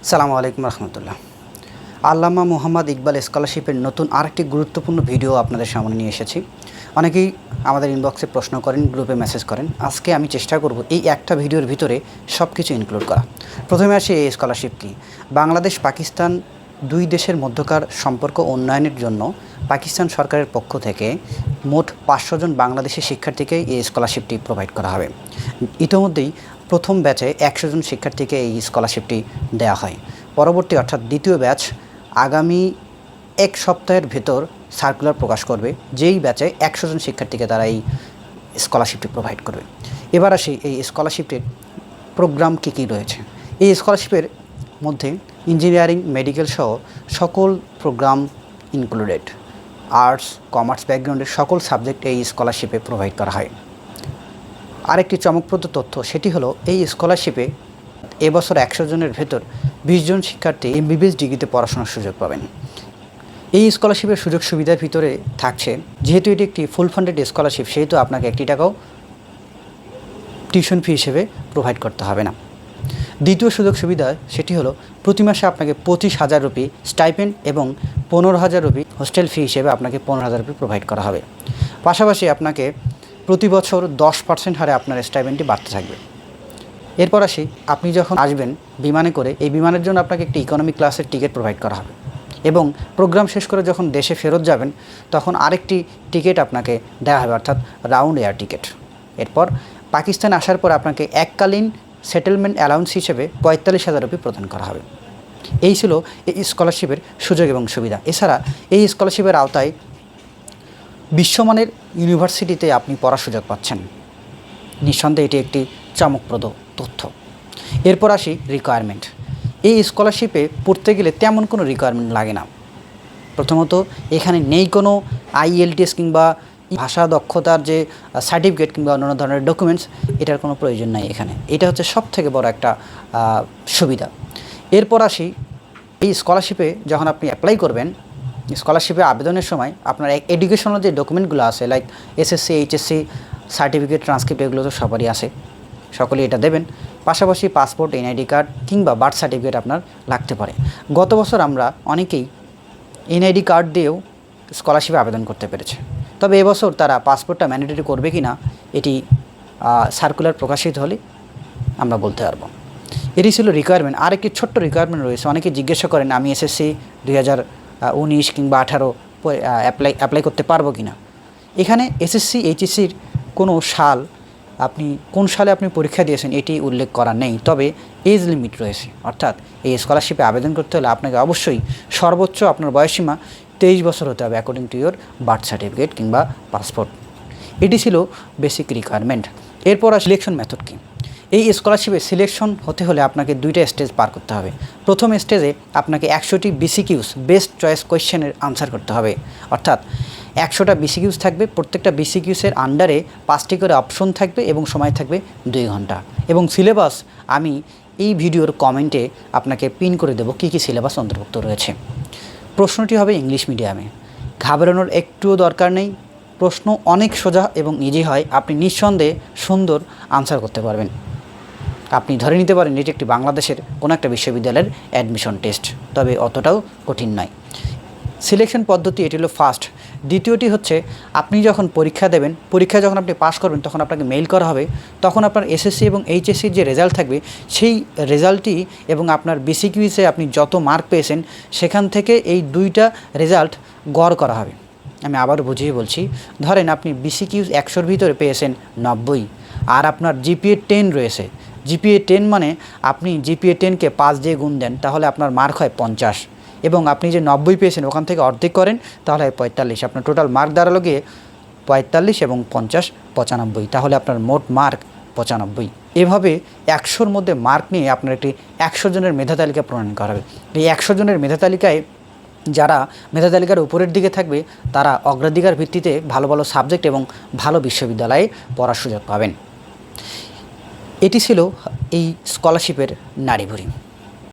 সালামু আলাইকুম রহমতুল্লাহ। আল্লামা মুহাম্মদ ইকবাল স্কলারশিপের নতুন আরেকটি গুরুত্বপূর্ণ ভিডিও আপনাদের সামনে নিয়ে এসেছি। অনেকেই আমাদের ইনবক্সে প্রশ্ন করেন, গ্রুপে মেসেজ করেন। আজকে আমি চেষ্টা করব এই একটা ভিডিওর ভিতরে সব কিছু ইনক্লুড করা। প্রথমে আসি এই স্কলারশিপ কি। বাংলাদেশ পাকিস্তান দুই দেশের মধ্যকার সম্পর্ক উন্নয়নের জন্য পাকিস্তান সরকারের পক্ষ থেকে মোট 500 জন বাংলাদেশি শিক্ষার্থীকে এই স্কলারশিপটি প্রোভাইড করা হবে। ইতিমধ্যেই প্রথম ব্যাচে 100 জন শিক্ষার্থীকে এই স্কলারশিপটি দেওয়া হয়। পরবর্তী অর্থাৎ দ্বিতীয় ব্যাচ আগামী এক সপ্তাহের ভেতর সার্কুলার প্রকাশ করবে, যেই ব্যাচে 100 জন শিক্ষার্থীকে তারা এই স্কলারশিপটি প্রোভাইড করবে। এবার আসি এই স্কলারশিপটির প্রোগ্রাম কী কী রয়েছে। এই স্কলারশিপের মধ্যে ইঞ্জিনিয়ারিং, মেডিকেল সহ সকল প্রোগ্রাম ইনক্লুডেড। আর্টস, কমার্স ব্যাকগ্রাউন্ডের সকল সাবজেক্ট এই স্কলারশিপে প্রোভাইড করা হয়। আরেকটি চমকপ্রদ তথ্য, সেটি হলো এই স্কলারশিপে এবছর 100 জনের ভেতর 20 জন শিক্ষার্থী এমবিবিএস ডিগ্রিতে পড়াশোনার সুযোগ পাবেন। এই স্কলারশিপের সুযোগ সুবিধার ভিতরে থাকছে, যেহেতু এটি একটি ফুল ফান্ডেড স্কলারশিপ, সেহেতু আপনাকে 1 টাকাও টিউশন ফি হিসেবে প্রোভাইড করতে হবে না। দ্বিতীয় সুযোগ সুবিধা সেটি হলো প্রতি মাসে আপনাকে 25,000 রুপি স্টাইপেন্ড এবং 15,000 রুপি হোস্টেল ফি হিসেবে আপনাকে 15,000 রুপি প্রোভাইড করা হবে। পাশাপাশি আপনাকে প্রতি বছর 10% হারে আপনার স্টাইপেন্ডটি বাড়তে থাকবে। এরপর আসি, আপনি যখন আসবেন বিমানে করে, এই বিমানের জন্য আপনাকে একটি ইকোনমি ক্লাসের টিকিট প্রোভাইড করা হবে এবং প্রোগ্রাম শেষ করে যখন দেশে ফেরত যাবেন তখন আরেকটি টিকিট আপনাকে দেওয়া হবে, অর্থাৎ রাউন্ড এয়ার টিকিট। এরপর পাকিস্তানে আসার পর আপনাকে এককালীন সেটেলমেন্ট অ্যালাউন্স হিসেবে 45,000 রুপি প্রদান করা হবে। এই ছিল এই স্কলারশিপের সুযোগ এবং সুবিধা। এছাড়া এই স্কলারশিপের আওতায় বিশ্বমানের ইউনিভার্সিটিতে আপনি পড়ার সুযোগ পাচ্ছেন। নিঃসন্দেহে এটি একটি চমকপ্রদ তথ্য। এরপর আসি রিকোয়ারমেন্ট। এই স্কলারশিপে পড়তে গেলে তেমন কোনো রিকোয়ারমেন্ট লাগে না। প্রথমত এখানে নেই কোনো IELTS কিংবা ভাষা দক্ষতার যে সার্টিফিকেট কিংবা অন্যান্য ধরনের ডকুমেন্টস, এটার কোনো প্রয়োজন নাই এখানে। এটা হচ্ছে সবথেকে বড় একটা সুবিধা। এরপর আসি, এই স্কলারশিপে যখন আপনি অ্যাপ্লাই করবেন, স্কলারশিপে আবেদনের সময় আপনার এডুকেশনাল যে ডকুমেন্টগুলো আছে, like SSC, HSC certificate, transcript, এগুলো তো সবারই আছে, সকলেই এটা দেবেন। পাশাপাশি পাসপোর্ট, NID কার্ড কিংবা বার্থ সার্টিফিকেট আপনার লাগতে পারে। গত বছর আমরা অনেকেই NID কার্ড দিয়েও স্কলারশিপে আবেদন করতে পেরেছে। তবে এবছর তারা পাসপোর্টটা ম্যান্ডেটরি করবে কি না, এটি সার্কুলার প্রকাশিত হলে আমরা বলতে পারবো। এটি ছিল রিকোয়ারমেন্ট। আরেকটি ছোট্ট রিকোয়ারমেন্ট রয়েছে, অনেকে জিজ্ঞাসা করেন আমি SSC 2019 কিংবা 18 অ্যাপ্লাই করতে পারবো কি না। এখানে SSC, HSCর কোনো সাল, আপনি কোন সালে আপনি পরীক্ষা দিয়েছেন এটি উল্লেখ করা নেই। তবে এজ লিমিট রয়েছে, অর্থাৎ এই স্কলারশিপে আবেদন করতে হলে আপনাকে অবশ্যই সর্বোচ্চ আপনার বয়সসীমা 23 বছর হতে হবে, according to your birth certificate কিংবা পাসপোর্ট। এটি ছিল বেসিক রিকোয়ারমেন্ট। এরপর সিলেকশন মেথড কী। এই স্কলারশিপে সিলেকশন হতে হলে আপনাকে 2টা স্টেজ পার করতে হবে। প্রথম স্টেজে আপনাকে 100টি BCQs, বেস্ট চয়েস কোয়েশ্চেনের আনসার করতে হবে, অর্থাৎ 100টা BCQs থাকবে। প্রত্যেকটা BCQsের আন্ডারে 5টি করে অপশন থাকবে এবং সময় থাকবে 2 ঘন্টা। এবং সিলেবাস আমি এই ভিডিওর কমেন্টে আপনাকে পিন করে দেব কী কী সিলেবাস অন্তর্ভুক্ত রয়েছে। প্রশ্নটি হবে ইংলিশ মিডিয়ামে। ঘাবড়ানোর একটুও দরকার নেই, প্রশ্ন অনেক সোজা এবং ইজি হয়। আপনি নিঃসন্দেহে সুন্দর আনসার করতে পারবেন। আপনি ধরে নিতে পারেন এটি একটি বাংলাদেশের কোনো একটা বিশ্ববিদ্যালয়ের অ্যাডমিশন টেস্ট, তবে অতটাও কঠিন নয়। সিলেকশন পদ্ধতি এটি হলো ফার্স্ট। দ্বিতীয়টি হচ্ছে, আপনি যখন পরীক্ষা দেবেন, পরীক্ষা যখন আপনি পাস করবেন তখন আপনাকে মেইল করা হবে। তখন আপনার SSC এবং HSCর যে রেজাল্ট থাকবে, সেই রেজাল্টটি এবং আপনার BCQsে আপনি যত মার্ক পেয়েছেন সেখান থেকে এই 2টা রেজাল্ট গড় করা হবে। আমি আবার বুঝিয়ে বলছি, ধরেন আপনি BCQs 100-র ভিতরে পেয়েছেন 90, আর আপনার GPA 10 রয়েছে। GPA 10 মানে আপনি GPA 10কে 5 দিয়ে গুণ দেন, তাহলে আপনার মার্ক হয় 50, এবং আপনি যে 90 পেয়েছেন ওখান থেকে অর্ধেক করেন, তাহলে হয় 45। আপনার টোটাল মার্ক দাঁড়ালো গিয়ে 45 এবং 50 95, তাহলে আপনার মোট মার্ক 95। এভাবে 100-র মধ্যে মার্ক নিয়ে আপনার একটি 100 জনের মেধা তালিকা প্রণয়ন করা হবে। এই 100 জনের মেধা তালিকায় যারা মেধা তালিকার উপরের দিকে থাকবে তারা অগ্রাধিকার ভিত্তিতে ভালো ভালো সাবজেক্ট এবং ভালো বিশ্ববিদ্যালয়ে পড়ার সুযোগ পাবেন। এটি ছিল এই স্কলারশিপের নাড়িভুড়ি।